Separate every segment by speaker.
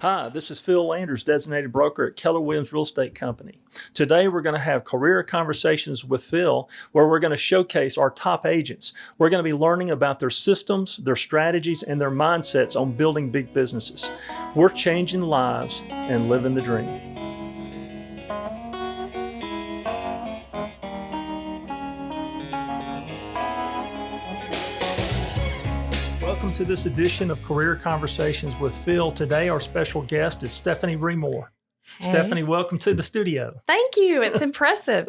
Speaker 1: Hi, this is Phil Landers, designated broker at Keller Real Estate Company. Today we're going to have career conversations with Phil where we're going to showcase our top agents. We're going to be learning about their systems, their strategies, and their mindsets on building big businesses. We're changing lives and living the dream. Welcome to this edition of Career Conversations with Phil. Today, our special guest is Stephanie Remore. Hey. Stephanie, welcome to the studio.
Speaker 2: Thank you. It's impressive.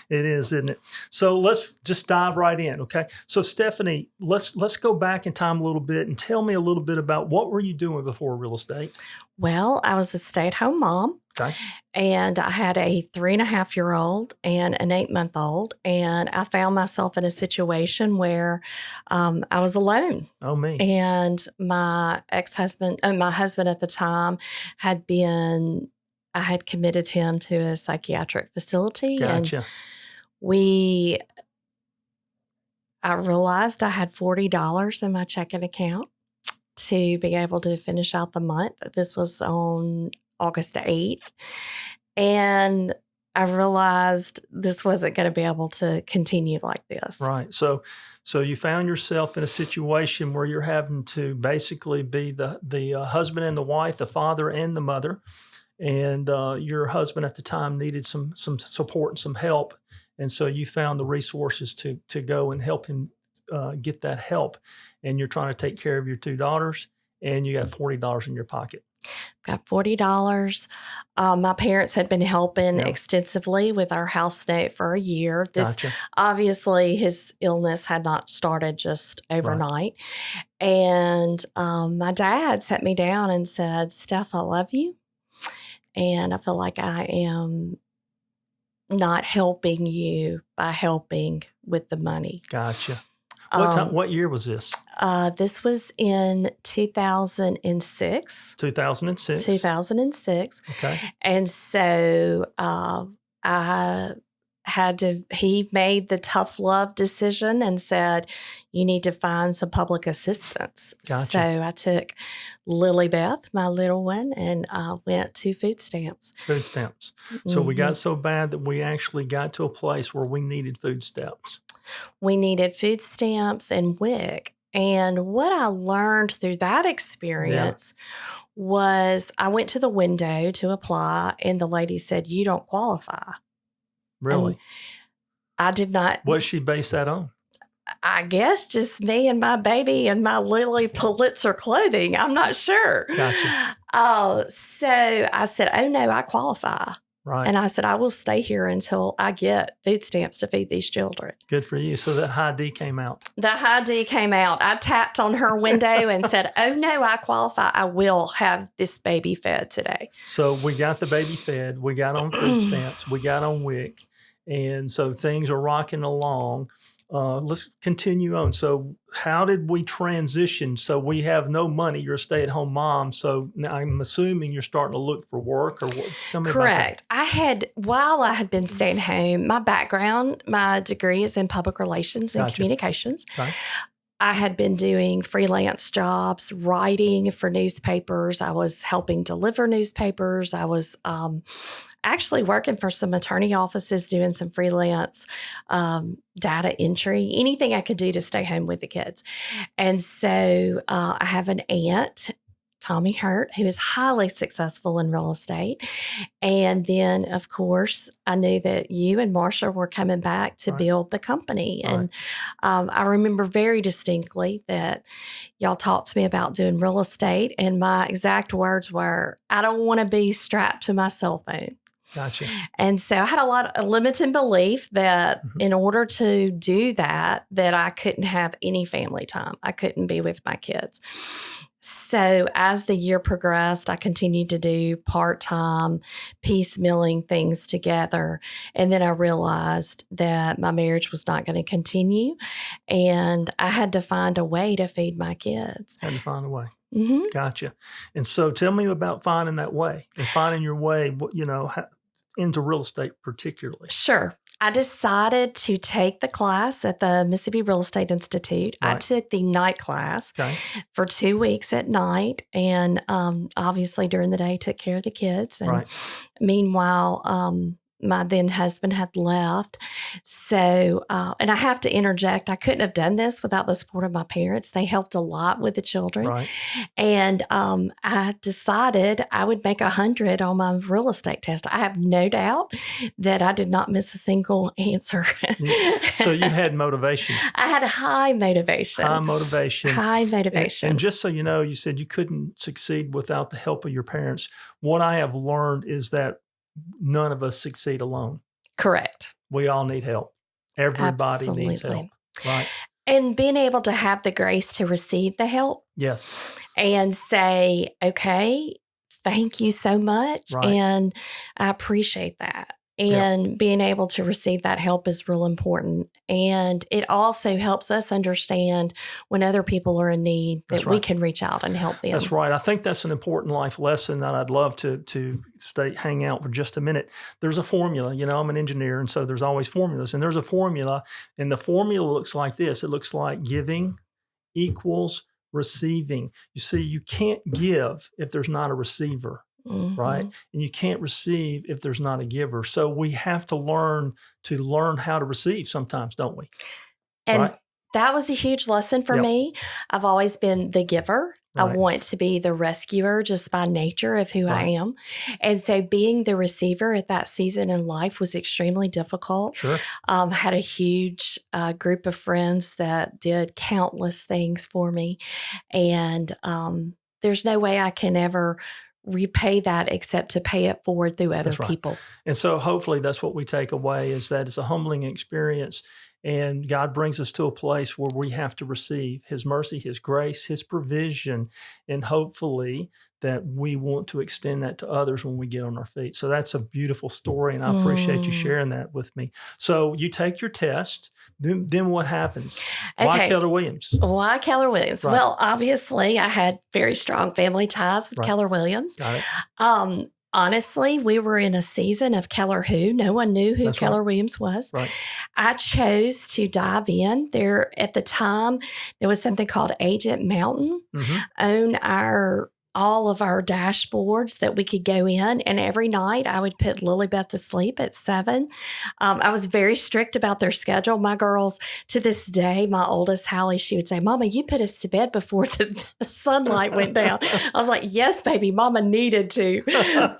Speaker 1: It is, isn't it? So let's just dive right in, okay? So Stephanie, let's go back in time a little bit and tell me a little bit about what were you doing before real estate?
Speaker 2: Well, I was a stay-at-home mom.
Speaker 1: Okay.
Speaker 2: And I had a 3.5-year-old and an 8-month-old. And I found myself in a situation where I was alone.
Speaker 1: Oh, me.
Speaker 2: And my husband at the time I had committed him to a psychiatric facility.
Speaker 1: Gotcha.
Speaker 2: And I realized I had $40 in my checking account to be able to finish out the month. This was on August 8th. And I realized this wasn't going to be able to continue like this.
Speaker 1: Right. So you found yourself in a situation where you're having to basically be the husband and the wife, the father and the mother. And your husband at the time needed some support and some help. And so you found the resources to go and help him get that help. And you're trying to take care of your 2 daughters, and you got $40 in your pocket.
Speaker 2: Got $40. My parents had been helping extensively with our house note for a year.
Speaker 1: Gotcha.
Speaker 2: Obviously, his illness had not started just overnight. Right. And my dad sat me down and said, "Steph, I love you. And I feel like I am not helping you by helping with the money."
Speaker 1: Gotcha. What year was this?
Speaker 2: This was in 2006.
Speaker 1: 2006?
Speaker 2: 2006.
Speaker 1: Okay.
Speaker 2: And so he made the tough love decision and said, "You need to find some public assistance."
Speaker 1: Gotcha.
Speaker 2: So I took Lily Beth, my little one, and went to food stamps.
Speaker 1: Food stamps. So we got so bad that we actually got to a place where we needed food stamps.
Speaker 2: We needed food stamps and WIC. And what I learned through that experience was I went to the window to apply, and the lady said, "You don't qualify."
Speaker 1: Really?
Speaker 2: And I did not.
Speaker 1: What did she base that on?
Speaker 2: I guess just me and my baby and my Lily Pulitzer clothing. I'm not sure.
Speaker 1: Gotcha.
Speaker 2: So I said, "Oh, no, I qualify."
Speaker 1: Right.
Speaker 2: And I said, "I will stay here until I get food stamps to feed these children."
Speaker 1: Good for you. So that high D came out.
Speaker 2: The high D came out. I tapped on her window and said, "Oh, no, I qualify. I will have this baby fed today."
Speaker 1: So we got the baby fed. We got on food stamps. We got on WIC. And so things are rocking along. Let's continue on. So how did we transition? So we have no money. You're a stay-at-home mom. So I'm assuming you're starting to look for work, or what? Tell me
Speaker 2: Correct.
Speaker 1: about
Speaker 2: that. While I had been staying home, my degree is in public relations and communications.
Speaker 1: Okay.
Speaker 2: I had been doing freelance jobs, writing for newspapers. I was helping deliver newspapers. I was actually working for some attorney offices, doing some freelance data entry, anything I could do to stay home with the kids. And so I have an aunt, Tommy Hurt, who is highly successful in real estate. And then, of course, I knew that you and Marsha were coming back to build the company.
Speaker 1: Right.
Speaker 2: And I remember very distinctly that y'all talked to me about doing real estate. And my exact words were, "I don't want to be strapped to my cell phone."
Speaker 1: Gotcha.
Speaker 2: And so I had a limited belief that in order to do that I couldn't have any family time. I couldn't be with my kids. So as the year progressed, I continued to do part-time, piecemealing things together. And then I realized that my marriage was not going to continue. And I had to find a way to feed my kids.
Speaker 1: Had to find a way.
Speaker 2: Mm-hmm.
Speaker 1: Gotcha. And so tell me about finding that way and finding your way, into real estate particularly.
Speaker 2: Sure. I decided to take the class at the Mississippi Real Estate Institute. I
Speaker 1: Right.
Speaker 2: took the night class
Speaker 1: Okay.
Speaker 2: for 2 weeks at night, and obviously during the day took care of the kids. And
Speaker 1: Right.
Speaker 2: meanwhile, my then husband had left. So, and I have to interject, I couldn't have done this without the support of my parents. They helped a lot with the children.
Speaker 1: Right.
Speaker 2: And I decided I would make 100 on my real estate test. I have no doubt that I did not miss a single answer.
Speaker 1: So you had motivation.
Speaker 2: I had a high motivation.
Speaker 1: High motivation.
Speaker 2: High motivation.
Speaker 1: And just so you know, you said you couldn't succeed without the help of your parents. What I have learned is that none of us succeed alone.
Speaker 2: Correct.
Speaker 1: We all need help. Everybody needs
Speaker 2: Absolutely.
Speaker 1: help. Right.
Speaker 2: And being able to have the grace to receive the help
Speaker 1: Yes.
Speaker 2: and say, okay, thank you so much.
Speaker 1: Right.
Speaker 2: And I appreciate that. And being able to receive that help is real important. And it also helps us understand when other people are in need that
Speaker 1: That's
Speaker 2: we
Speaker 1: right.
Speaker 2: can reach out and help them.
Speaker 1: That's right. I think that's an important life lesson that I'd love to hang out for just a minute. There's a formula. You know, I'm an engineer, and so there's always formulas. And there's a formula, and the formula looks like this. It looks like giving equals receiving. You see, you can't give if there's not a receiver.
Speaker 2: Mhm.
Speaker 1: Right. And you can't receive if there's not a giver. So we have to learn how to receive sometimes, don't we?
Speaker 2: And
Speaker 1: Right.
Speaker 2: that was a huge lesson for
Speaker 1: Yep.
Speaker 2: me. I've always been the giver. I
Speaker 1: Right.
Speaker 2: want to be the rescuer just by nature of who I
Speaker 1: Right.
Speaker 2: am. And so being the receiver at that season in life was extremely difficult.
Speaker 1: Sure.
Speaker 2: Had a huge group of friends that did countless things for me. And there's no way I can ever repay that except to pay it forward through other
Speaker 1: That's right.
Speaker 2: people.
Speaker 1: And so hopefully that's what we take away, is that it's a humbling experience. And God brings us to a place where we have to receive His mercy, His grace, His provision, and hopefully that we want to extend that to others when we get on our feet. So that's a beautiful story, and I appreciate you sharing that with me. So you take your test, then what happens? Why
Speaker 2: Okay.
Speaker 1: Keller Williams?
Speaker 2: Why Keller Williams?
Speaker 1: Right.
Speaker 2: Well, obviously, I had very strong family ties with
Speaker 1: Right.
Speaker 2: Keller Williams.
Speaker 1: Got it.
Speaker 2: Honestly, we were in a season of Keller who. No one knew who
Speaker 1: That's
Speaker 2: Keller
Speaker 1: right.
Speaker 2: Williams was.
Speaker 1: Right.
Speaker 2: I chose to dive in. There at the time, there was something called Agent Mountain
Speaker 1: Mhm.
Speaker 2: on all of our dashboards that we could go in. And every night I would put Lilybeth to sleep at 7. I was very strict about their schedule. My girls, to this day, my oldest, Hallie, she would say, Mama, you put us to bed before the sunlight went down. I was like, yes, baby, Mama needed to. But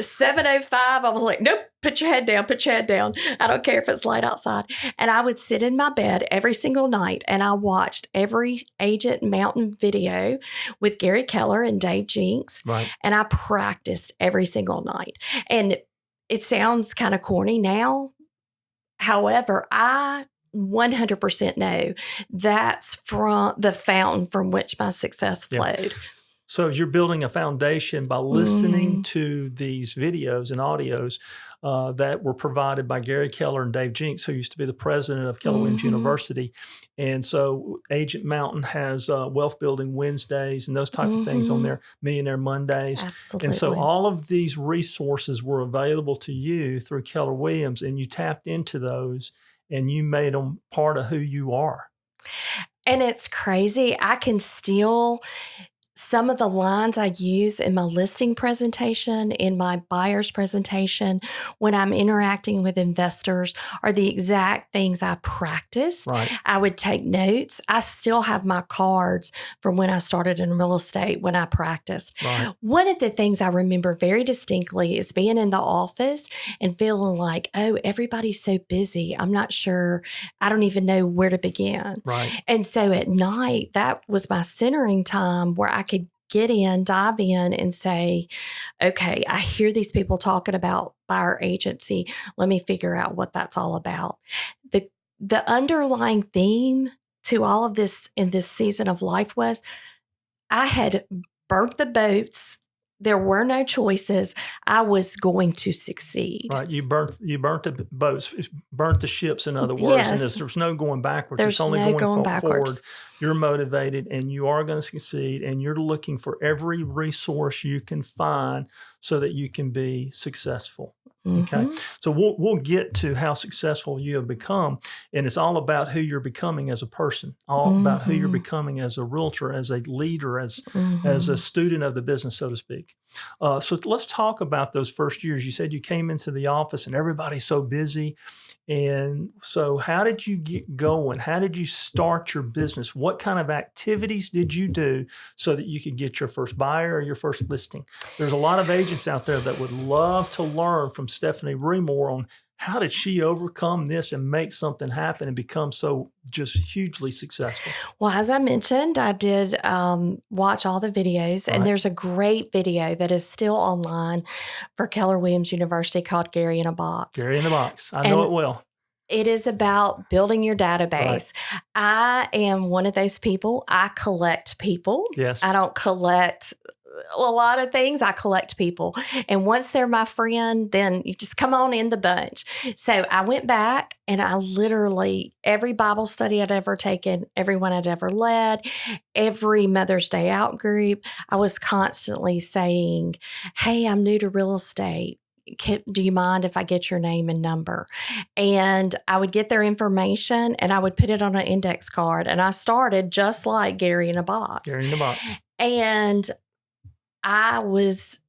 Speaker 2: 7:05, I was like, nope. Put your head down, put your head down. I don't care if it's light outside. And I would sit in my bed every single night and I watched every Agent Mountain video with Gary Keller and Dave Jinks.
Speaker 1: Right.
Speaker 2: And I practiced every single night. And it sounds kind of corny now. However, I 100% know that's from the fountain from which my success flowed.
Speaker 1: So you're building a foundation by listening to these videos and audios that were provided by Gary Keller and Dave Jinks, who used to be the president of Keller Williams University. And so Agent Mountain has Wealth Building Wednesdays and those type of things on there, Millionaire Mondays.
Speaker 2: Absolutely.
Speaker 1: And so all of these resources were available to you through Keller Williams, and you tapped into those and you made them part of who you are.
Speaker 2: And it's crazy. I can still... Some of the lines I use in my listing presentation, in my buyer's presentation, when I'm interacting with investors, are the exact things I practice.
Speaker 1: Right.
Speaker 2: I would take notes. I still have my cards from when I started in real estate when I practiced.
Speaker 1: Right.
Speaker 2: One of the things I remember very distinctly is being in the office and feeling like, oh, everybody's so busy. I'm not sure. I don't even know where to begin.
Speaker 1: Right.
Speaker 2: And so at night, that was my centering time where I could get in, dive in and say, okay, I hear these people talking about buyer agency. Let me figure out what that's all about. The underlying theme to all of this in this season of life was I had burnt the boats. There were no choices. I was going to succeed.
Speaker 1: Right. You burnt the boats, burnt the ships, in other words.
Speaker 2: Yes.
Speaker 1: And there's no going backwards.
Speaker 2: There's
Speaker 1: it's only
Speaker 2: no
Speaker 1: going
Speaker 2: going
Speaker 1: forward.
Speaker 2: backwards.
Speaker 1: You're motivated and you are going to succeed, and you're looking for every resource you can find so that you can be successful. Okay. So we'll get to how successful you have become. And it's all about who you're becoming as a person, all about who you're becoming as a realtor, as a leader, as a student of the business, so to speak. So let's talk about those first years. You said you came into the office and everybody's so busy. And so how did you get going? How did you start your business? What kind of activities did you do so that you could get your first buyer or your first listing? There's a lot of agents out there that would love to learn from Stephanie Remore on how did she overcome this and make something happen and become so just hugely successful?
Speaker 2: Well, as I mentioned, I did watch all the videos, and there's a great video that is still online for Keller Williams University called Gary in a Box.
Speaker 1: Gary in the Box. I know it well.
Speaker 2: It is about building your database. Right. I am one of those people. I collect people.
Speaker 1: Yes.
Speaker 2: I don't collect a lot of things. I collect people. And once they're my friend, then you just come on in the bunch. So I went back and I literally, every Bible study I'd ever taken, everyone I'd ever led, every Mother's Day out group, I was constantly saying, hey, I'm new to real estate. Do you mind if I get your name and number? And I would get their information and I would put it on an index card. And I started just like Gary in a Box.
Speaker 1: Gary in a Box.
Speaker 2: And I was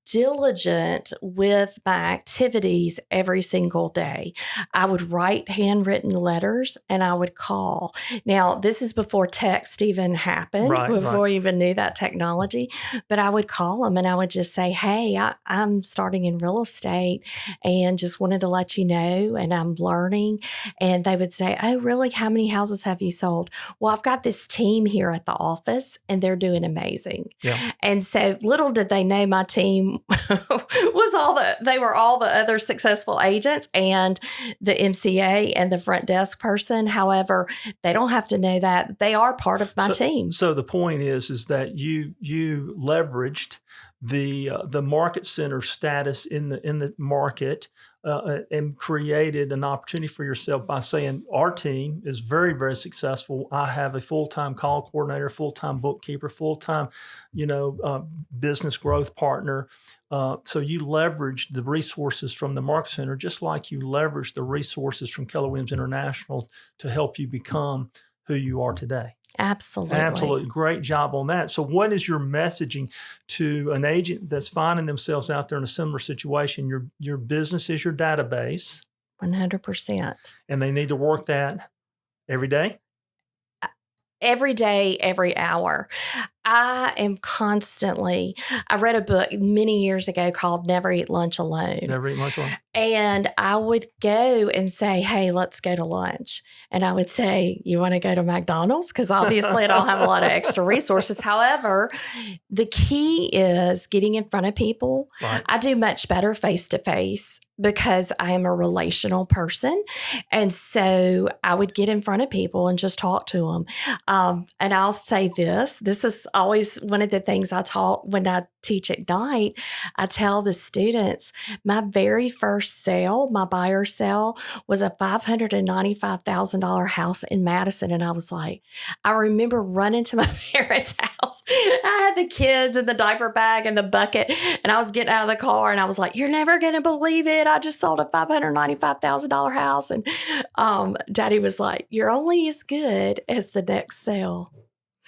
Speaker 2: diligent with my activities every single day. I would write handwritten letters and I would call. Now, this is before text even happened, before we even knew that technology. But I would call them and I would just say, hey, I'm starting in real estate and just wanted to let you know, and I'm learning. And they would say, oh, really? How many houses have you sold? Well, I've got this team here at the office and they're doing amazing.
Speaker 1: Yeah.
Speaker 2: And so little did they know my team they were all the other successful agents and the MCA and the front desk person. However, they don't have to know that. They are part of my team.
Speaker 1: So the point is that you leveraged the market center status in the market and created an opportunity for yourself by saying, our team is very, very successful. I have a full-time call coordinator, full-time bookkeeper, full-time, business growth partner. So you leveraged the resources from the market center, just like you leveraged the resources from Keller Williams International to help you become who you are today.
Speaker 2: Absolutely.
Speaker 1: Great job on that. So what is your messaging to an agent that's finding themselves out there in a similar situation? Your business is your database.
Speaker 2: 100%.
Speaker 1: And they need to work that every day?
Speaker 2: Every day, every hour. I read a book many years ago called Never Eat Lunch Alone.
Speaker 1: Never Eat Lunch Alone.
Speaker 2: And I would go and say, hey, let's go to lunch. And I would say, you want to go to McDonald's? Because obviously I don't have a lot of extra resources. However, the key is getting in front of people.
Speaker 1: Right. I
Speaker 2: do much better face-to-face because I am a relational person. And so I would get in front of people and just talk to them. And I'll say this is always one of the things I taught when I teach at night. I tell the students, my very first sale, my buyer sale, was a $595,000 house in Madison. And I was like, I remember running to my parents' house. I had the kids in the diaper bag and the bucket, and I was getting out of the car and I was like, you're never going to believe it. I just sold a $595,000 house. And Daddy was like, you're only as good as the next sale.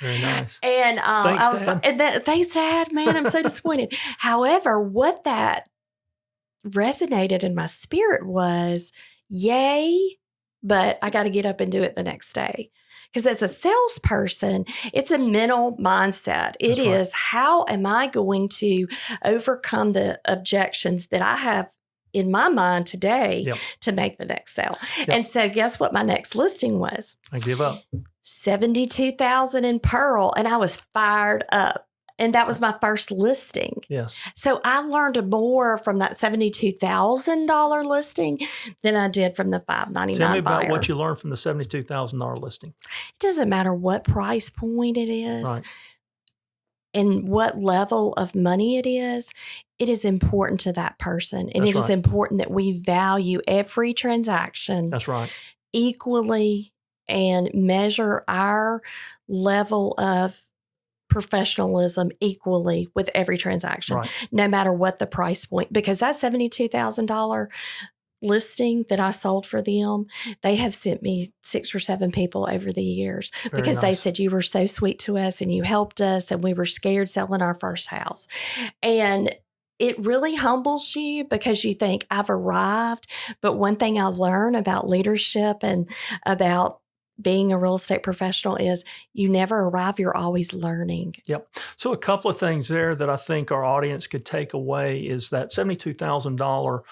Speaker 1: Very nice.
Speaker 2: And
Speaker 1: thanks,
Speaker 2: I was
Speaker 1: Dad.
Speaker 2: Like, thanks, Dad. Man, I'm so disappointed. However, what that resonated in my spirit was, yay, but I got to get up and do it the next day. Because as a salesperson, it's a mental mindset. It is, how am I going to overcome the objections that I have in my mind today to make the next sale? And so guess what my next listing was?
Speaker 1: I give up.
Speaker 2: $72,000 in Pearl, and I was fired up. And that was my first listing.
Speaker 1: Yes.
Speaker 2: So I learned more from that $72,000 listing than I did from the $599
Speaker 1: Tell me about
Speaker 2: buyer.
Speaker 1: what you learned from the $72,000 listing.
Speaker 2: It doesn't matter what price point it is.
Speaker 1: Right.
Speaker 2: And what level of money it is important to that person. And it is important that we value every transaction equally and measure our level of professionalism equally with every transaction,
Speaker 1: Right.
Speaker 2: no matter what the price point, because that $72,000 listing that I sold for them, they have sent me 6 or 7 people over the years
Speaker 1: Very
Speaker 2: because they
Speaker 1: nice.
Speaker 2: said, you were so sweet to us and you helped us and we were scared selling our first house. And it really humbles you because you think I've arrived. But one thing I've learned about leadership and about being a real estate professional is you never arrive, you're always learning.
Speaker 1: Yep. So a couple of things there that I think our audience could take away is that $72,000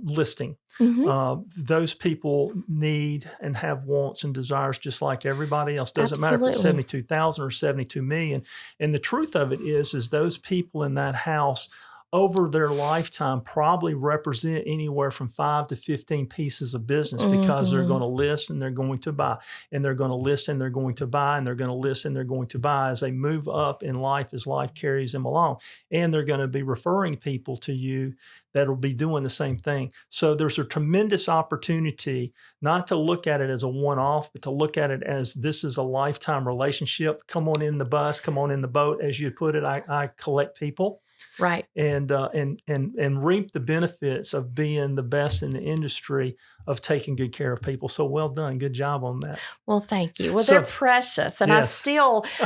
Speaker 1: listing.
Speaker 2: Mm-hmm.
Speaker 1: Those people need and have wants and desires just like everybody else. Doesn't matter if it's
Speaker 2: Absolutely.
Speaker 1: 72,000 or 72 million. And the truth of it is those people in that house over their lifetime probably represent anywhere from 5 to 15 pieces of business because they're going to list and they're going to buy, and they're going to list and they're going to buy, and they're going to list and they're going to buy as they move up in life, as life carries them along. And they're going to be referring people to you that'll be doing the same thing. So there's a tremendous opportunity not to look at it as a one-off, but to look at it as this is a lifetime relationship. Come on in the bus, come on in the boat, as you put it. I collect people.
Speaker 2: Right.
Speaker 1: And reap the benefits of being the best in the industry of taking good care of people. So well done. Good job on that.
Speaker 2: Well, thank you. Well,
Speaker 1: So,
Speaker 2: they're precious. And
Speaker 1: yes.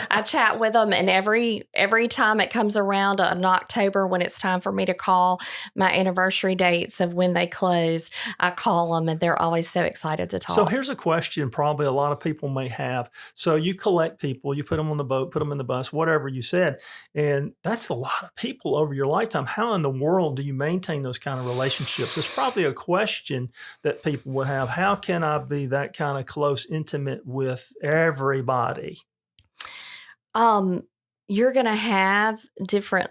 Speaker 2: I chat with them. And every time it comes around in October, when it's time for me to call my anniversary dates of when they closed, I call them and they're always so excited to talk.
Speaker 1: So here's a question probably a lot of people may have. So you collect people, you put them on the boat, put them in the bus, whatever you said. And that's a lot of people over your lifetime. How in the world do you maintain those kind of relationships? It's probably a question that people would have. How can I be that kind of close, intimate with everybody?
Speaker 2: You're going to have different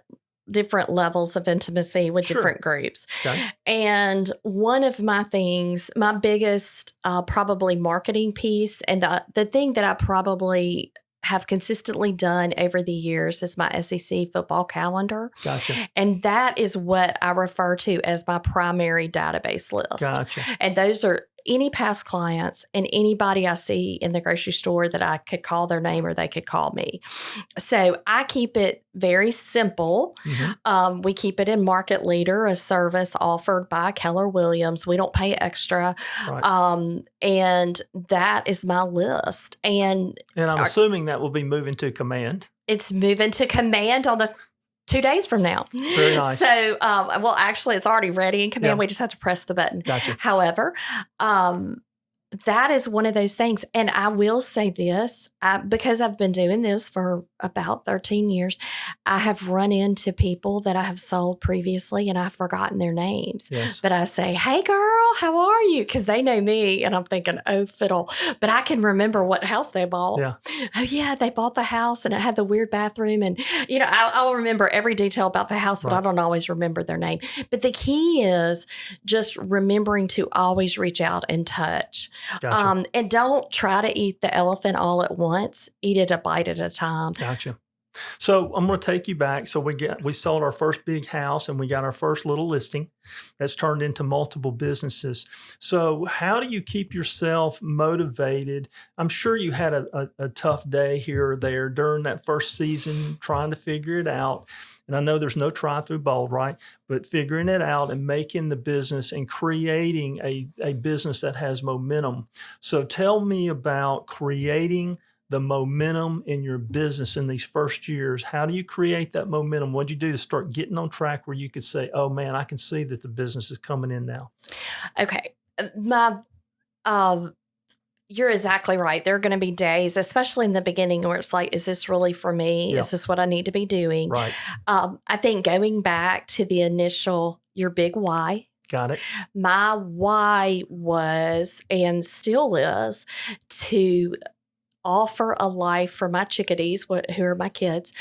Speaker 2: levels of intimacy with different groups.
Speaker 1: Okay.
Speaker 2: And one of my things, my biggest probably marketing piece, and the thing that I probably have consistently done over the years is my SEC football calendar.
Speaker 1: Gotcha.
Speaker 2: And that is what I refer to as my primary database list.
Speaker 1: Gotcha.
Speaker 2: And those are any past clients and anybody I see in the grocery store that I could call their name or they could call me. So I keep it very simple.
Speaker 1: Mm-hmm.
Speaker 2: We keep it in Market Leader, a service offered by Keller Williams. We don't pay extra.
Speaker 1: Right.
Speaker 2: And that is my list. And
Speaker 1: I'm assuming that will be moving to Command.
Speaker 2: It's moving to Command on the 2 days from now.
Speaker 1: Very nice.
Speaker 2: So, well, actually, it's already ready in Command.
Speaker 1: Yeah.
Speaker 2: We just have to press the button.
Speaker 1: Gotcha.
Speaker 2: However, that is one of those things. And I will say this, because I've been doing this for about 13 years, I have run into people that I have sold previously and I've forgotten their names.
Speaker 1: Yes.
Speaker 2: But I say, hey, girl, how are you? Because they know me and I'm thinking, oh, fiddle. But I can remember what house they bought.
Speaker 1: Yeah.
Speaker 2: Oh, yeah, they bought the house and it had the weird bathroom. And, I'll remember every detail about the house, but I don't always remember their name. But the key is just remembering to always reach out and touch.
Speaker 1: Gotcha.
Speaker 2: And don't try to eat the elephant all at once. Eat it a bite at a time.
Speaker 1: Gotcha. So I'm going to take you back. So we sold our first big house and we got our first little listing that's turned into multiple businesses. So how do you keep yourself motivated? I'm sure you had a tough day here or there during that first season trying to figure it out. And I know there's no try through bold, right? But figuring it out and making the business and creating a business that has momentum. So tell me about creating the momentum in your business in these first years. How do you create that momentum? What did you do to start getting on track where you could say, oh man, I can see that the business is coming in now?
Speaker 2: Okay. You're exactly right. There are going to be days, especially in the beginning, where it's like, is this really for me?
Speaker 1: Yeah.
Speaker 2: Is this what I need to be doing?
Speaker 1: Right.
Speaker 2: I think going back to the initial, your big why.
Speaker 1: Got it.
Speaker 2: My why was and still is to offer a life for my chickadees, who are my kids,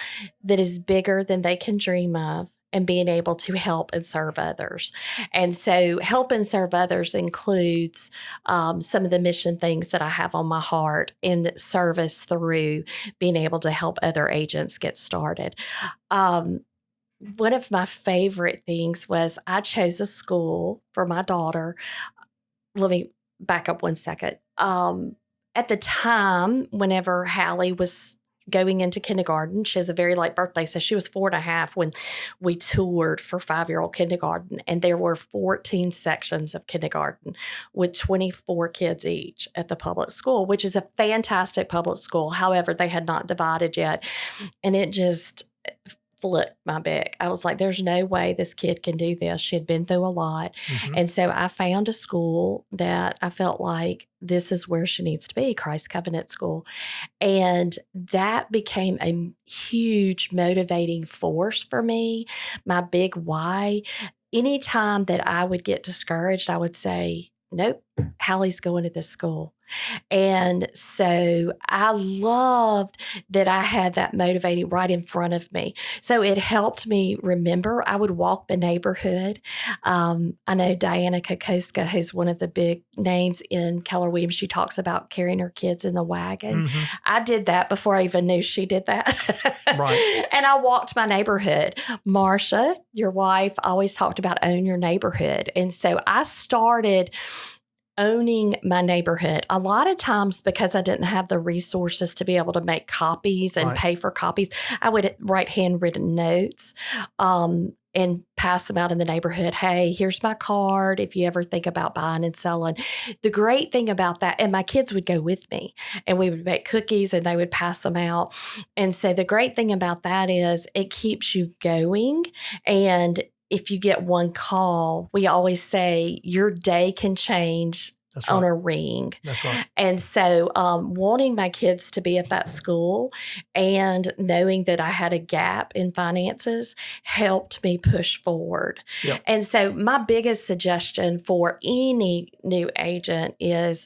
Speaker 2: that is bigger than they can dream of, and being able to help and serve others. And so help and serve others includes some of the mission things that I have on my heart in service through being able to help other agents get started. One of my favorite things was I chose a school for my daughter. Let me back up one second. At the time, whenever Hallie was going into kindergarten. She has a very late birthday. So she was 4.5 when we toured for 5-year-old kindergarten. And there were 14 sections of kindergarten with 24 kids each at the public school, which is a fantastic public school. However, they had not divided yet. And it just flipped my back. I was like, there's no way this kid can do this. She had been through a lot.
Speaker 1: Mm-hmm.
Speaker 2: And so I found a school that I felt like this is where she needs to be, Christ Covenant School. And that became a huge motivating force for me. My big why. Anytime that I would get discouraged, I would say, nope, Hallie's going to this school. And so I loved that I had that motivating right in front of me. So it helped me remember. I would walk the neighborhood. I know Diana Kokoska, who's one of the big names in Keller Williams, she talks about carrying her kids in the wagon.
Speaker 1: Mm-hmm.
Speaker 2: I did that before I even knew she did that.
Speaker 1: Right.
Speaker 2: And I walked my neighborhood. Marcia, your wife, always talked about own your neighborhood. And so I started owning my neighborhood. A lot of times, because I didn't have the resources to be able to make copies and
Speaker 1: Right.
Speaker 2: pay for copies, I would write handwritten notes and pass them out in the neighborhood. Hey, here's my card if you ever think about buying and selling. The great thing about that, and my kids would go with me, and we would make cookies and they would pass them out. And so the great thing about that is it keeps you going. And if you get one call, we always say your day can change
Speaker 1: That's right.
Speaker 2: on a ring.
Speaker 1: That's right.
Speaker 2: And so wanting my kids to be at that school and knowing that I had a gap in finances helped me push forward.
Speaker 1: Yep.
Speaker 2: And so my biggest suggestion for any new agent is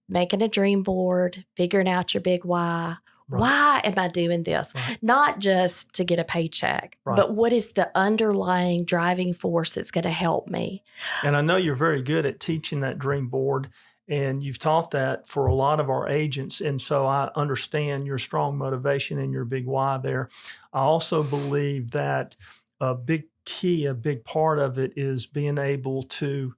Speaker 2: making a dream board, figuring out your big why.
Speaker 1: Right.
Speaker 2: Why am I doing this?
Speaker 1: Right.
Speaker 2: Not just to get a paycheck,
Speaker 1: Right.
Speaker 2: but what is the underlying driving force that's going to help me?
Speaker 1: And I know you're very good at teaching that dream board, and you've taught that for a lot of our agents. And so I understand your strong motivation and your big why there. I also believe that a big key, a big part of it is being able to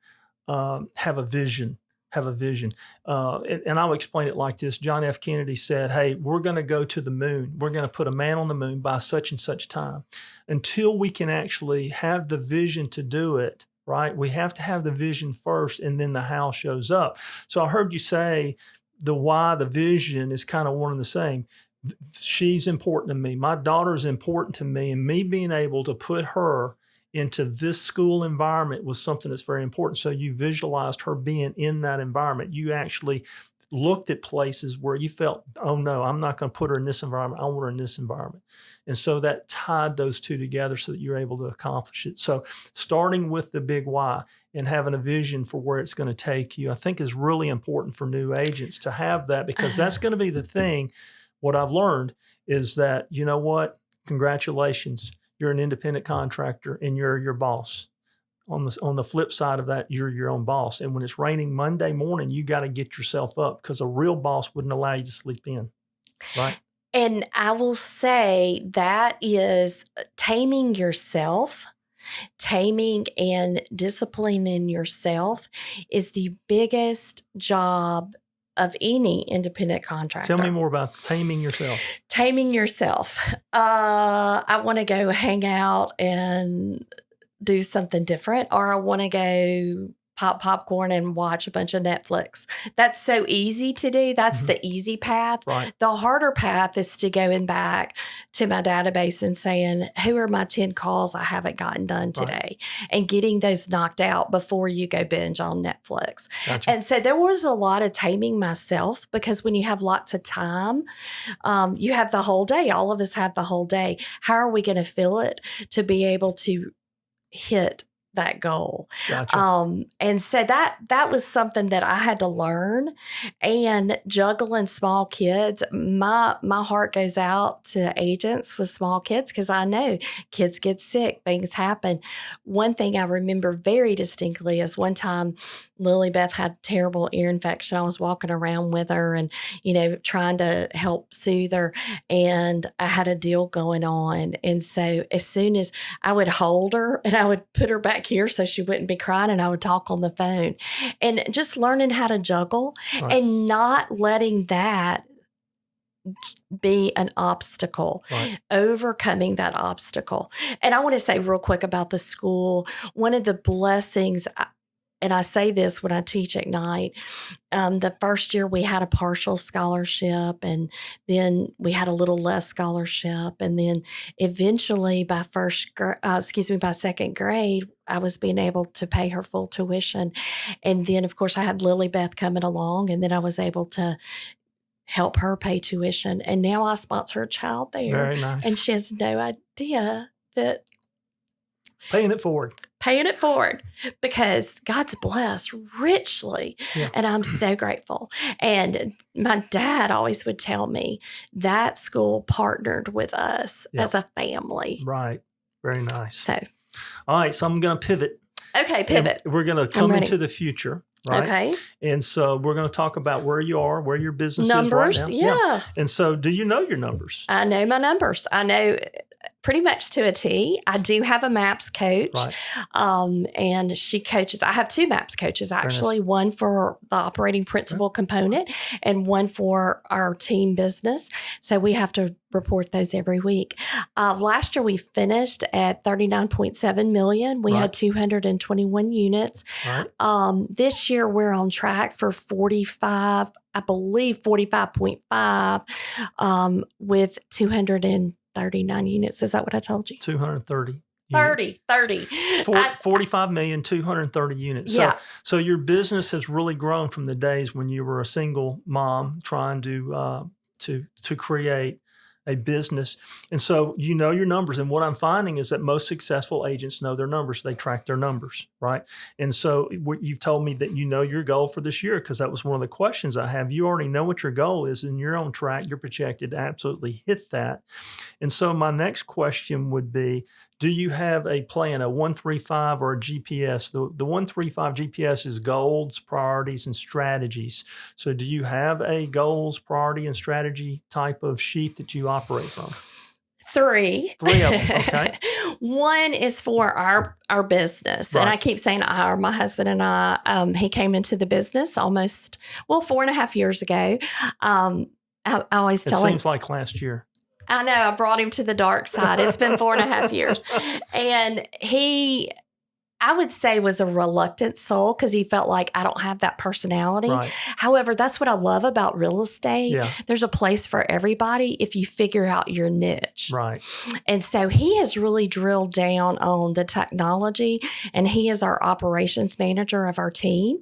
Speaker 1: have a vision. And I'll explain it like this. John F. Kennedy said, hey, we're going to go to the moon. We're going to put a man on the moon by such and such time. Until we can actually have the vision to do it, right? We have to have the vision first, and then the how shows up. So I heard you say the why, the vision is kind of one and the same. She's important to me. My daughter is important to me, and me being able to put her into this school environment was something that's very important. So you visualized her being in that environment. You actually looked at places where you felt, oh no, I'm not going to put her in this environment. I want her in this environment. And so that tied those two together so that you're able to accomplish it. So starting with the big why and having a vision for where it's going to take you, I think is really important for new agents to have that, because that's going to be the thing. What I've learned is that, you know what? Congratulations. You're an independent contractor and you're your boss. On the flip side of that, you're your own boss. And when it's raining Monday morning, you got to get yourself up, because a real boss wouldn't allow you to sleep in, right?
Speaker 2: And I will say that is taming yourself. Taming and disciplining yourself is the biggest job of any independent contractor.
Speaker 1: Tell me more about taming yourself.
Speaker 2: Taming yourself. I want to go hang out and do something different, or I want to go pop popcorn and watch a bunch of Netflix. That's so easy to do. That's the easy path.
Speaker 1: Right.
Speaker 2: The harder path is to going back to my database and saying, who are my 10 calls I haven't gotten done today? Right. And getting those knocked out before you go binge on Netflix.
Speaker 1: Gotcha.
Speaker 2: And so there was a lot of taming myself, because when you have lots of time, you have the whole day. All of us have the whole day. How are we going to fill it to be able to hit that goal?
Speaker 1: Gotcha.
Speaker 2: And so that was something that I had to learn. And juggling small kids, my heart goes out to agents with small kids, because I know kids get sick, things happen. One thing I remember very distinctly is one time Lily Beth had terrible ear infection. I was walking around with her and, trying to help soothe her, and I had a deal going on. And so as soon as I would hold her and I would put her back here so she wouldn't be crying, and I would talk on the phone, and just learning how to juggle. Right. And not letting that be an obstacle, overcoming that obstacle. And I want to say real quick about the school, one of the blessings, and I say this when I teach at night, the first year we had a partial scholarship, and then we had a little less scholarship. And then eventually by second grade, I was being able to pay her full tuition. And then of course I had Lily Beth coming along, and then I was able to help her pay tuition. And now I sponsor a child there.
Speaker 1: Very nice.
Speaker 2: And she has no idea that
Speaker 1: paying it forward,
Speaker 2: because God's blessed richly. Yeah. And I'm so grateful. And my dad always would tell me that school partnered with us as a family.
Speaker 1: Right. Very nice.
Speaker 2: So,
Speaker 1: all right. So I'm going to pivot.
Speaker 2: Okay. Pivot.
Speaker 1: And we're going to come into the future. Right.
Speaker 2: Okay.
Speaker 1: And so we're going to talk about where you are, where your business
Speaker 2: numbers,
Speaker 1: is right now.
Speaker 2: Yeah.
Speaker 1: And so do you know your numbers?
Speaker 2: I know my numbers. I know pretty much to a T. I do have a MAPS coach. Right. And she coaches. I have two MAPS coaches, actually, one for the operating principle component and one for our team business. So we have to report those every week. Last year we finished at 39.7 million. We had 221 units. Right. This year we're on track for 45, I believe 45.5 with 239 units. Is that what I told you?
Speaker 1: 230.
Speaker 2: 30.
Speaker 1: 45,230 units.
Speaker 2: Yeah.
Speaker 1: So your business has really grown from the days when you were a single mom trying to create a business. And so you know your numbers. And what I'm finding is that most successful agents know their numbers. They track their numbers, right? And so you've told me that you know your goal for this year, because that was one of the questions I have. You already know what your goal is and you're on track. You're projected to absolutely hit that. And so my next question would be, do you have a plan, a 135 or a GPS? The 135 GPS is goals, priorities, and strategies. So do you have a goals, priority, and strategy type of sheet that you operate from?
Speaker 2: Three
Speaker 1: of them, okay.
Speaker 2: One is for our business. Right. And I keep saying my husband and I, he came into the business 4.5 years ago. I always tell him.
Speaker 1: It seems like last year.
Speaker 2: I know. I brought him to the dark side. It's been 4.5 years. And he, I would say, was a reluctant soul because he felt like I don't have that personality. Right. However, that's what I love about real estate. Yeah. There's a place for everybody if you figure out your niche.
Speaker 1: Right.
Speaker 2: And so he has really drilled down on the technology, and he is our operations manager of our team.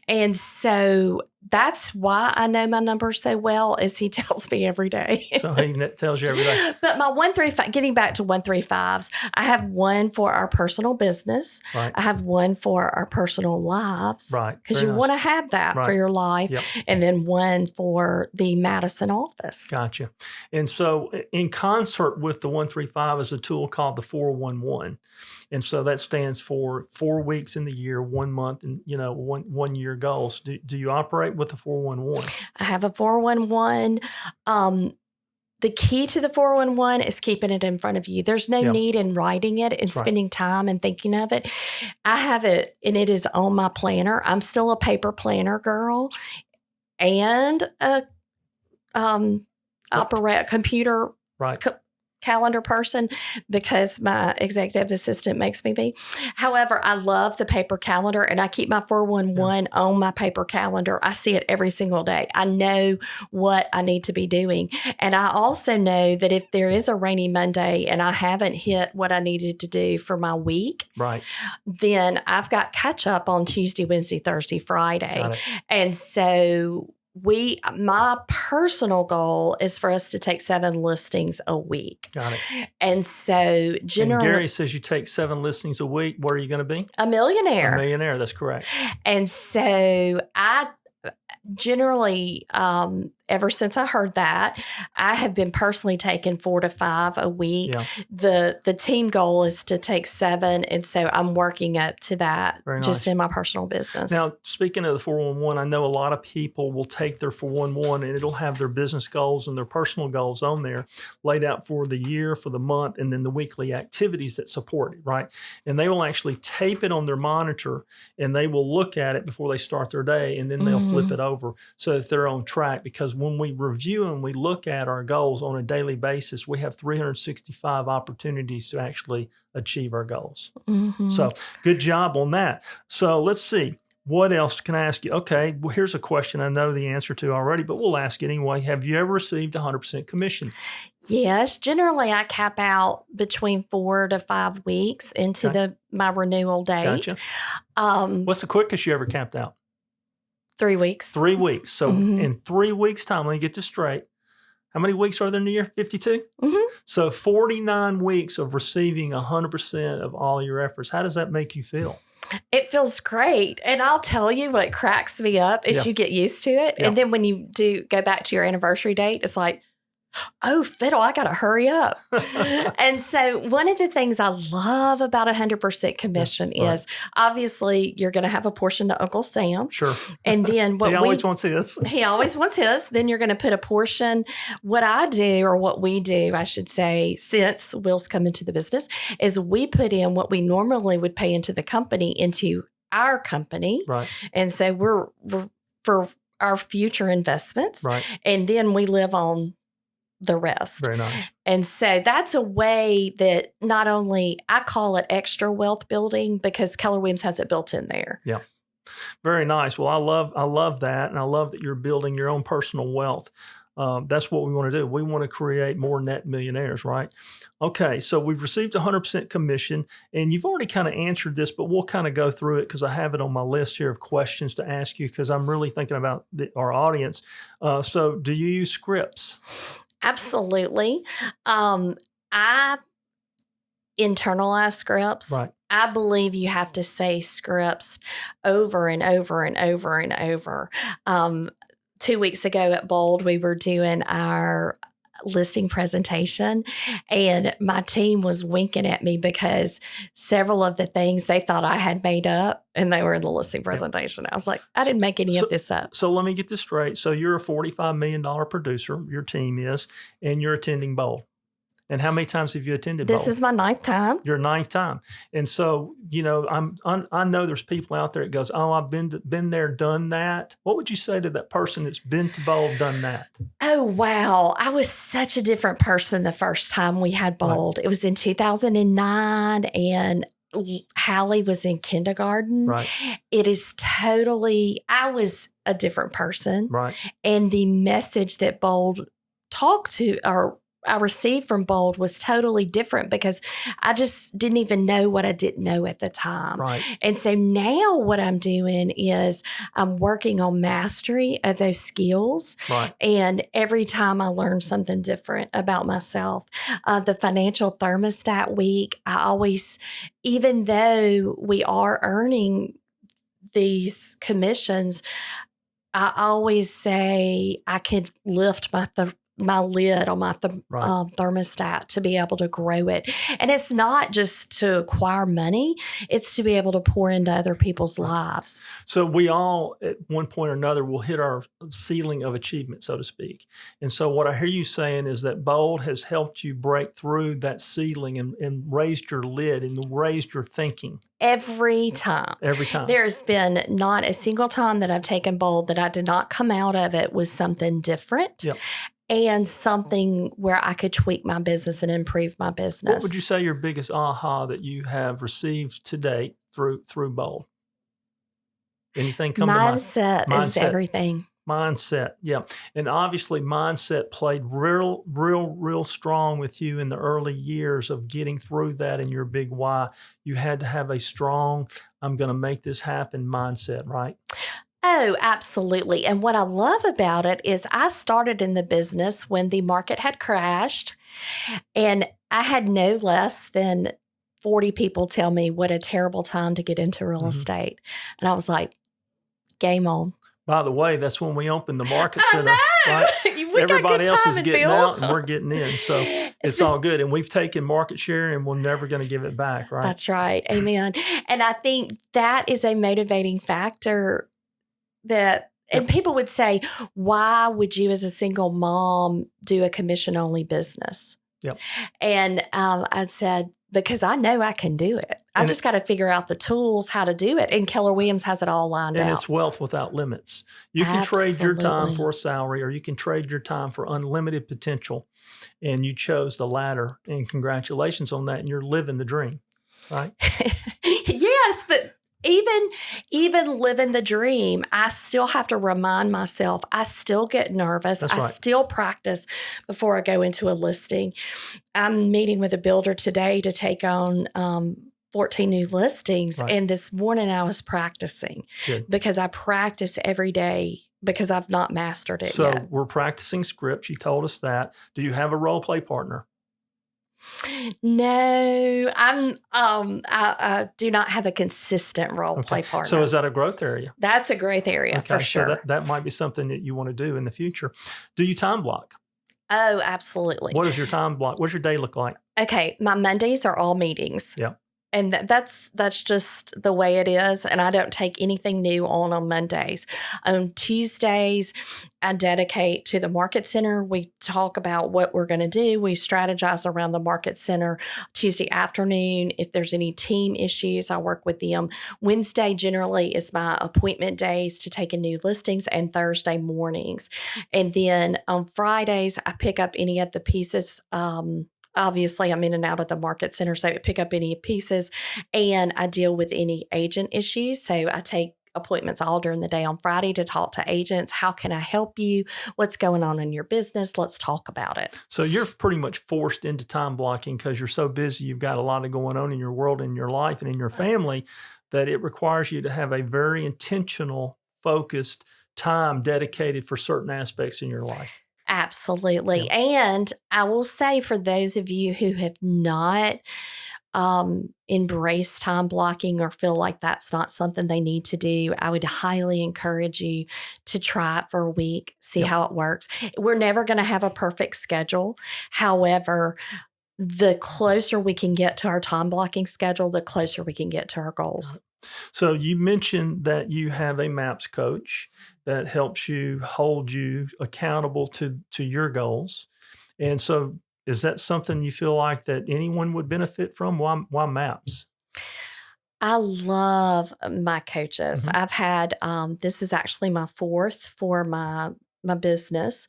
Speaker 2: And so that's why I know my numbers so well, is he tells me every day.
Speaker 1: So he tells you every day.
Speaker 2: But my 135, getting back to 135s, I have one for our personal business. Right. I have one for our personal lives.
Speaker 1: Right.
Speaker 2: Because you want to have that for your life. Yep. And then one for the Madison office.
Speaker 1: Gotcha. And so in concert with the 135 is a tool called the 411. And so that stands for 4 weeks in the year, 1 month, and one year goals. Do you operate with the 411?
Speaker 2: I have a 411. The key to the 411 is keeping it in front of you. There's no need in writing it and spending time and thinking of it. I have it, and it is on my planner. I'm still a paper planner girl and a computer calendar person, because my executive assistant makes me be. However, I love the paper calendar, and I keep my 411 on my paper calendar. I see it every single day. I know what I need to be doing. And I also know that if there is a rainy Monday and I haven't hit what I needed to do for my week, then I've got catch up on Tuesday, Wednesday, Thursday, Friday. And so my personal goal is for us to take 7 listings a week.
Speaker 1: Got it.
Speaker 2: And so generally,
Speaker 1: and Gary says you take 7 listings a week. What are you going to be?
Speaker 2: A millionaire.
Speaker 1: A millionaire. That's correct.
Speaker 2: And so I generally, ever since I heard that, I have been personally taking 4 to 5 a week. Yeah. The team goal is to take 7. And so I'm working up to that just in my personal business.
Speaker 1: Now, speaking of the 411, I know a lot of people will take their 411 and it'll have their business goals and their personal goals on there laid out for the year, for the month, and then the weekly activities that support it, right? And they will actually tape it on their monitor, and they will look at it before they start their day, and then they'll flip it over. over so that they're on track. Because when we review and we look at our goals on a daily basis, we have 365 opportunities to actually achieve our goals.
Speaker 2: Mm-hmm.
Speaker 1: So good job on that. So let's see. What else can I ask you? Okay, well, here's a question I know the answer to already, but we'll ask it anyway. Have you ever received 100% commission?
Speaker 2: Yes. Generally, I cap out between 4 to 5 weeks into my renewal date.
Speaker 1: Gotcha. What's the quickest you ever capped out?
Speaker 2: 3 weeks.
Speaker 1: 3 weeks. So in 3 weeks' time, let me get this straight. How many weeks are there in the year? 52?
Speaker 2: Mm-hmm.
Speaker 1: So 49 weeks of receiving 100% of all your efforts. How does that make you feel?
Speaker 2: It feels great. And I'll tell you what cracks me up is you get used to it. And then when you do go back to your anniversary date, it's like, oh, fiddle, I got to hurry up. And so one of the things I love about 100% commission is obviously you're going to have a portion to Uncle Sam.
Speaker 1: Sure.
Speaker 2: And then what
Speaker 1: he always wants his.
Speaker 2: He always wants his. Then you're going to put a portion. What I do, or what we do, I should say, since Will's come into the business, is we put in what we normally would pay into the company into our company.
Speaker 1: Right.
Speaker 2: And so we're for our future investments.
Speaker 1: Right.
Speaker 2: And then we live on the rest.
Speaker 1: Very nice.
Speaker 2: And so that's a way that not only I call it extra wealth building because Keller Williams has it built in there.
Speaker 1: Yeah. Very nice. Well, I love that. And I love that you're building your own personal wealth. That's what we want to do. We want to create more net millionaires, right? Okay. So we've received 100% commission, and you've already kind of answered this, but we'll kind of go through it because I have it on my list here of questions to ask you because I'm really thinking about our audience. So do you use scripts?
Speaker 2: Absolutely. I internalize scripts.
Speaker 1: Right.
Speaker 2: I believe you have to say scripts over and over and over and over. 2 weeks ago at Bold, we were doing our listing presentation, and my team was winking at me because several of the things they thought I had made up, and they were in the listing presentation. I was like, I didn't make any of this up.
Speaker 1: So let me get this straight. So you're a $45 million producer, your team is, and you're attending Bold. And how many times have you attended Bold?
Speaker 2: This is my 9th time.
Speaker 1: Your 9th time. And so, you know, I know there's people out there that goes, oh, I've been there, done that. What would you say to that person that's been to Bold, done that?
Speaker 2: Oh, wow. I was such a different person the first time we had Bold. Right. It was in 2009, and Hallie was in kindergarten.
Speaker 1: Right.
Speaker 2: It is totally, I was a different person.
Speaker 1: Right.
Speaker 2: And the message that Bold talked to, or I received from Bold, was totally different because I just didn't even know what I didn't know at the time.
Speaker 1: Right.
Speaker 2: And so now what I'm doing is I'm working on mastery of those skills.
Speaker 1: Right.
Speaker 2: And every time I learn something different about myself, the financial thermostat week, I always, even though we are earning these commissions, I always say I could lift my lid on my thermostat to be able to grow it. And it's not just to acquire money, it's to be able to pour into other people's lives.
Speaker 1: So we all, at one point or another, will hit our ceiling of achievement, so to speak. And so what I hear you saying is that Bold has helped you break through that ceiling and raised your lid and raised your thinking.
Speaker 2: Every time.
Speaker 1: Every time.
Speaker 2: There's been not a single time that I've taken Bold that I did not come out of it with something different.
Speaker 1: Yep.
Speaker 2: And something where I could tweak my business and improve my business.
Speaker 1: What would you say your biggest aha that you have received to date through Bold? Anything come to mind?
Speaker 2: Mindset is everything.
Speaker 1: Mindset, yeah. And obviously mindset played real strong with you in the early years of getting through that in your big why. You had to have a strong, I'm going to make this happen mindset, right?
Speaker 2: Oh, absolutely. And what I love about it is I started in the business when the market had crashed, and I had no less than 40 people tell me what a terrible time to get into real estate. And I was like, game on.
Speaker 1: By the way, that's when we opened the market center.
Speaker 2: I know.
Speaker 1: Right? Everybody else is getting out and we're getting in. So it's all good. And we've taken market share and we're never going to give it back, right?
Speaker 2: That's right. Amen. And I think that is a motivating factor that, and people would say, why would you as a single mom do a commission-only business?
Speaker 1: Yep.
Speaker 2: And I said, because I know I can do it. I
Speaker 1: And
Speaker 2: just got to figure out the tools how to do it. And Keller Williams has it all lined
Speaker 1: and
Speaker 2: out.
Speaker 1: it's wealth without limits. You can trade your time
Speaker 2: Absolutely.
Speaker 1: for a salary, or you can trade your time for unlimited potential. And you chose the latter. And congratulations on that. And you're living the dream, right?
Speaker 2: Yes, but even living the dream, I still have to remind myself. I still get nervous.
Speaker 1: That's
Speaker 2: I
Speaker 1: right.
Speaker 2: still practice before I go into a listing. I'm meeting with a builder today to take on 14 new listings.
Speaker 1: Right.
Speaker 2: And this morning I was practicing.
Speaker 1: Good.
Speaker 2: Because I practice every day because I've not mastered it
Speaker 1: So
Speaker 2: yet.
Speaker 1: we're practicing scripts. You told us that. Do you have a role play partner?
Speaker 2: No, I do not have a consistent role play partner.
Speaker 1: So is that a growth area?
Speaker 2: That's a growth area for sure.
Speaker 1: So that might be something that you want to do in the future. Do you time block?
Speaker 2: Oh, absolutely.
Speaker 1: What is your time block? What's your day look like?
Speaker 2: Okay, my Mondays are all meetings.
Speaker 1: Yeah.
Speaker 2: And that's just the way it is. And I don't take anything new on Mondays. On Tuesdays, I dedicate to the market center. We talk about what we're going to do. We strategize around the market center. Tuesday afternoon, if there's any team issues, I work with them. Wednesday generally is my appointment days to take in new listings, and Thursday mornings. And then on Fridays, I pick up any of the pieces. Obviously, I'm in and out of the market center, so I pick up any pieces, and I deal with any agent issues. So I take appointments all during the day on Friday to talk to agents. How can I help you? What's going on in your business? Let's talk about it.
Speaker 1: So you're pretty much forced into time blocking because you're so busy. You've got a lot going on in your world, in your life, and in your family that it requires you to have a very intentional, focused time dedicated for certain aspects in your life.
Speaker 2: Absolutely.
Speaker 1: Yeah.
Speaker 2: And I will say, for those of you who have not embraced time blocking or feel like that's not something they need to do, I would highly encourage you to try it for a week, see how it works. We're never going to have a perfect schedule. However, the closer we can get to our time blocking schedule, the closer we can get to our goals.
Speaker 1: So you mentioned that you have a MAPS coach that helps you hold you accountable to your goals. And so is that something you feel like that anyone would benefit from? Why MAPS?
Speaker 2: I love my coaches.
Speaker 1: Mhm.
Speaker 2: I've had, this is actually my fourth for my business.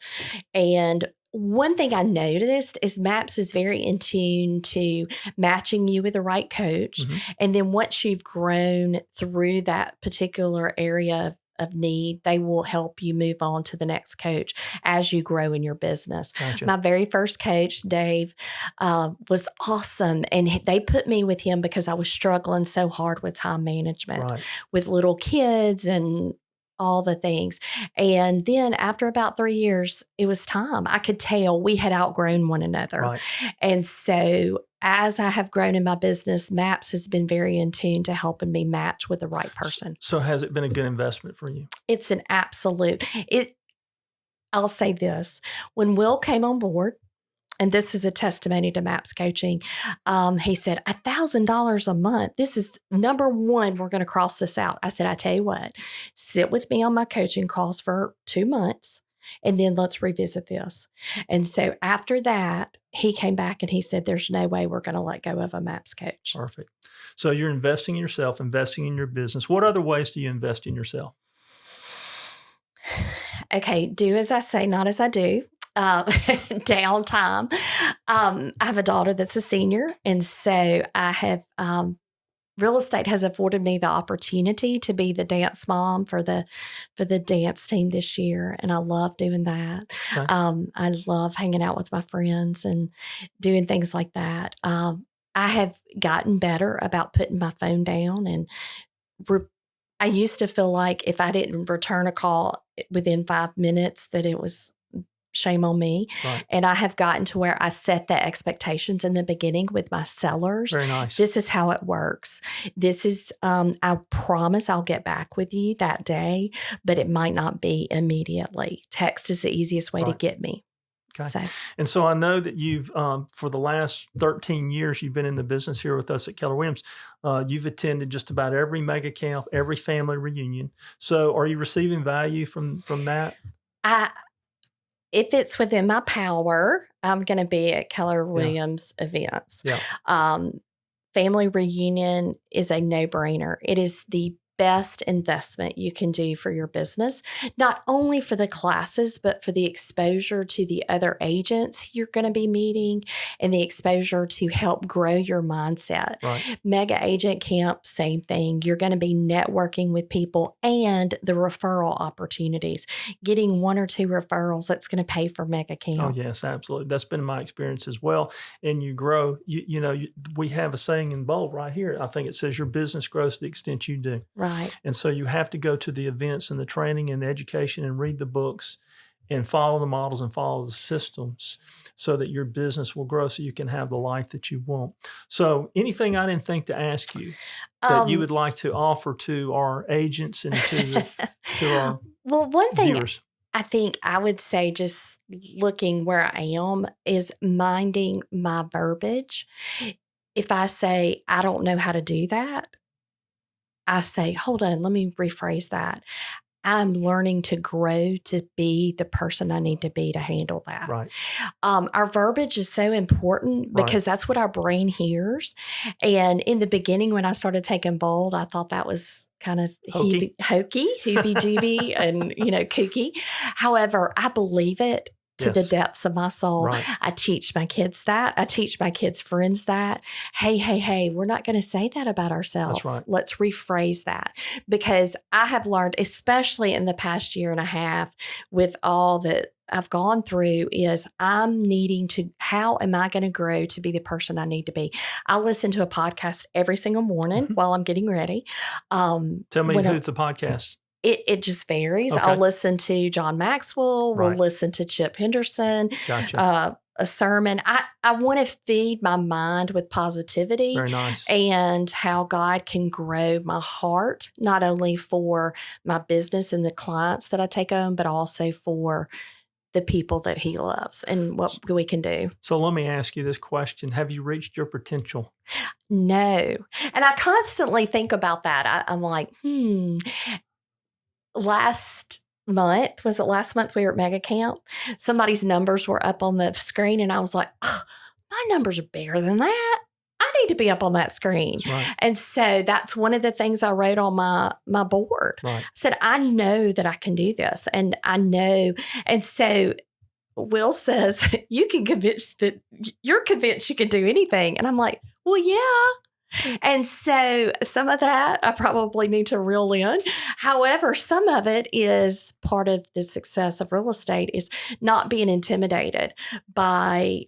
Speaker 2: And one thing I noticed is MAPS is very in tune to matching you with the right coach.
Speaker 1: Mhm.
Speaker 2: And then once you've grown through that particular area of need, they will help you move on to the next coach as you grow in your business.
Speaker 1: Gotcha.
Speaker 2: My very first coach, Dave, was awesome. And they put me with him because I was struggling so hard with time management,
Speaker 1: Right.
Speaker 2: with little kids and all the things. And then after about 3 years, it was time. I could tell we had outgrown one another.
Speaker 1: Right.
Speaker 2: And so as I have grown in my business, MAPS has been very in tune to helping me match with the right person.
Speaker 1: So has it been a good investment for you?
Speaker 2: It's an absolute, I'll say this. When Will came on board, and this is a testimony to MAPS coaching, he said, $1,000 a month. This is number one. We're going to cross this out. I said, I tell you what, sit with me on my coaching calls for 2 months, and then let's revisit this. And so after that, he came back and he said, there's no way we're going to let go of a MAPS coach.
Speaker 1: Perfect. So you're investing in yourself, investing in your business. What other ways do you invest in yourself?
Speaker 2: Okay, do as I say, not as I do. Downtime. I have a daughter that's a senior, and so I have real estate has afforded me the opportunity to be the dance mom for the dance team this year, and I love doing that.
Speaker 1: Okay.
Speaker 2: I love hanging out with my friends and doing things like that. I have gotten better about putting my phone down, and I used to feel like if I didn't return a call within 5 minutes, that it was shame on me.
Speaker 1: Right.
Speaker 2: And I have gotten to where I set the expectations in the beginning with my sellers.
Speaker 1: Very nice.
Speaker 2: This is how it works. This is, I promise I'll get back with you that day, but it might not be immediately. Text is the easiest way to get me.
Speaker 1: Okay. And so I know that you've, for the last 13 years, you've been in the business here with us at Keller Williams. You've attended just about every mega camp, every family reunion. So are you receiving value from that?
Speaker 2: If it's within my power, I'm going to be at Keller Williams events.
Speaker 1: Yeah.
Speaker 2: family reunion is a no-brainer. It is the best investment you can do for your business, not only for the classes, but for the exposure to the other agents you're going to be meeting and the exposure to help grow your mindset.
Speaker 1: Right.
Speaker 2: Mega Agent Camp, same thing. You're going to be networking with people and the referral opportunities. Getting 1 or 2 referrals, that's going to pay for Mega Camp.
Speaker 1: Oh, yes, absolutely. That's been my experience as well. And you grow, we have a saying in bold right here. I think it says your business grows to the extent you do.
Speaker 2: Right.
Speaker 1: And so you have to go to the events and the training and the education and read the books and follow the models and follow the systems so that your business will grow so you can have the life that you want. So anything I didn't think to ask you that you would like to offer to our agents and to our
Speaker 2: well, one thing
Speaker 1: viewers?
Speaker 2: I think I would say, just looking where I am, is minding my verbiage. If I say, I don't know how to do that, I say, hold on, let me rephrase that. I'm learning to grow to be the person I need to be to handle that.
Speaker 1: Right.
Speaker 2: Our verbiage is so important because that's what our brain hears. And in the beginning, when I started taking bold, I thought that was kind of hokey, hoobie-jooby, and, kooky. However, I believe it to the depths of my soul.
Speaker 1: Right.
Speaker 2: I teach my kids that. I teach my kids' friends that. Hey, we're not going to say that about ourselves.
Speaker 1: That's right.
Speaker 2: Let's rephrase that. Because I have learned, especially in the past year and a half, with all that I've gone through, is I'm needing to, how am I going to grow to be the person I need to be? I listen to a podcast every single morning while I'm getting ready.
Speaker 1: Tell me who's the podcast.
Speaker 2: It just varies.
Speaker 1: Okay.
Speaker 2: I'll listen to John Maxwell.
Speaker 1: Right.
Speaker 2: We'll listen to Chip Henderson.
Speaker 1: Gotcha.
Speaker 2: A sermon. I want to feed my mind with positivity.
Speaker 1: Very nice.
Speaker 2: And how God can grow my heart, not only for my business and the clients that I take on, but also for the people that He loves and what we can do.
Speaker 1: So let me ask you this question. Have you reached your potential?
Speaker 2: No. And I constantly think about that. I'm like, last month we were at Mega Camp? Somebody's numbers were up on the screen, and I was like, my numbers are bigger than that. I need to be up on that screen.
Speaker 1: That's right.
Speaker 2: And so that's one of the things I wrote on my board.
Speaker 1: Right.
Speaker 2: I said, I know that I can do this, and I know. And so Will says, you're convinced you can do anything. And I'm like, well, yeah. And so some of that I probably need to reel in. However, some of it is part of the success of real estate is not being intimidated by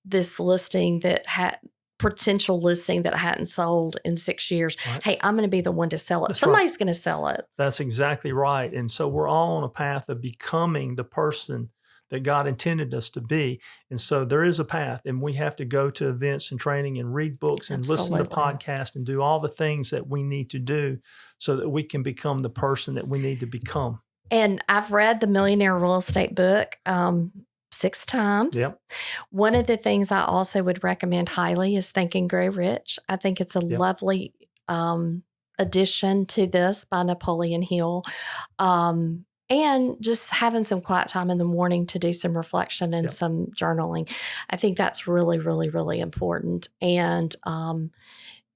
Speaker 2: this listing that potential listing that I hadn't sold in 6 years.
Speaker 1: Right.
Speaker 2: Hey, I'm going to be the one to sell it.
Speaker 1: That's
Speaker 2: Somebody's going to sell it.
Speaker 1: That's exactly right. And so we're all on a path of becoming the person that God intended us to be. And so there is a path, and we have to go to events and training and read books and listen to podcasts and do all the things that we need to do so that we can become the person that we need to become.
Speaker 2: And I've read the Millionaire Real Estate book 6 times.
Speaker 1: Yep.
Speaker 2: One of the things I also would recommend highly is Think and Grow Rich. I think it's a lovely addition to this by Napoleon Hill. And just having some quiet time in the morning to do some reflection and some journaling. I think that's really, really, really important. And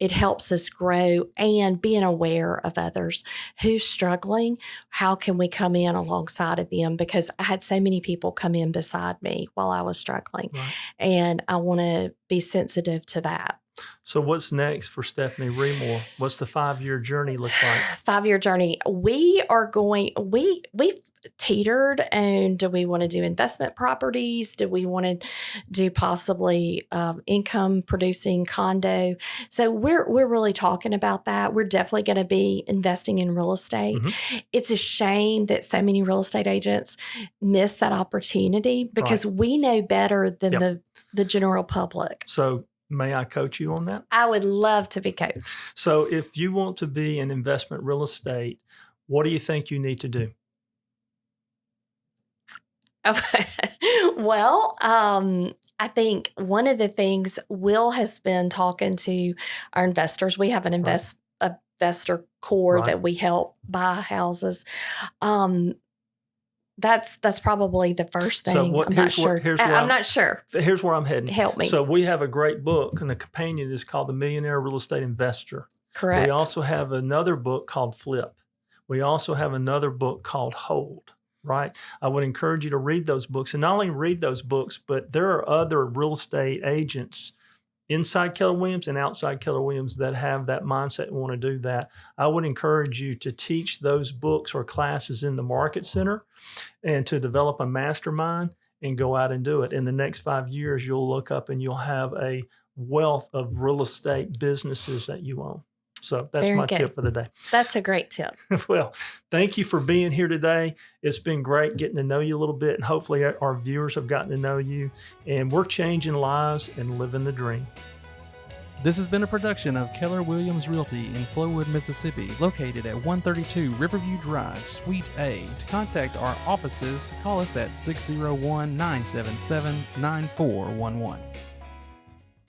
Speaker 2: it helps us grow, and being aware of others who's struggling. How can we come in alongside of them? Because I had so many people come in beside me while I was struggling.
Speaker 1: Right.
Speaker 2: And I want to be sensitive to that.
Speaker 1: So what's next for Stephanie Remore? What's the 5-year journey look like?
Speaker 2: 5-year journey. We've teetered, and do we want to do investment properties? Do we want to do possibly income producing condo? So we're really talking about that. We're definitely going to be investing in real estate. Mm-hmm. It's a shame that so many real estate agents miss that opportunity because we know better than the general public.
Speaker 1: So may I coach you on that?
Speaker 2: I would love to be coached.
Speaker 1: So if you want to be in investment real estate, what do you think you need to do?
Speaker 2: Well, I think one of the things Will has been talking to our investors. We have an investor core that we help buy houses. That's probably the first thing.
Speaker 1: So what,
Speaker 2: I'm
Speaker 1: here's
Speaker 2: not
Speaker 1: where,
Speaker 2: sure.
Speaker 1: here's where
Speaker 2: I'm not sure.
Speaker 1: Here's where I'm heading.
Speaker 2: Help me.
Speaker 1: So we have a great book, and the companion is called The Millionaire Real Estate Investor.
Speaker 2: Correct.
Speaker 1: We also have another book called Flip. We also have another book called Hold, right? I would encourage you to read those books, and not only read those books, but there are other real estate agents inside Keller Williams and outside Keller Williams that have that mindset and want to do that. I would encourage you to teach those books or classes in the Market Center and to develop a mastermind and go out and do it. In the next 5 years, you'll look up and you'll have a wealth of real estate businesses that you own. So that's
Speaker 2: Very
Speaker 1: my
Speaker 2: good.
Speaker 1: tip for the day.
Speaker 2: That's a great tip.
Speaker 1: Well, thank you for being here today. It's been great getting to know you a little bit, and hopefully our viewers have gotten to know you. And we're changing lives and living the dream.
Speaker 3: This has been a production of Keller Williams Realty in Flowood, Mississippi, located at 132 Riverview Drive, Suite A. To contact our offices, call us at 601-977-9411.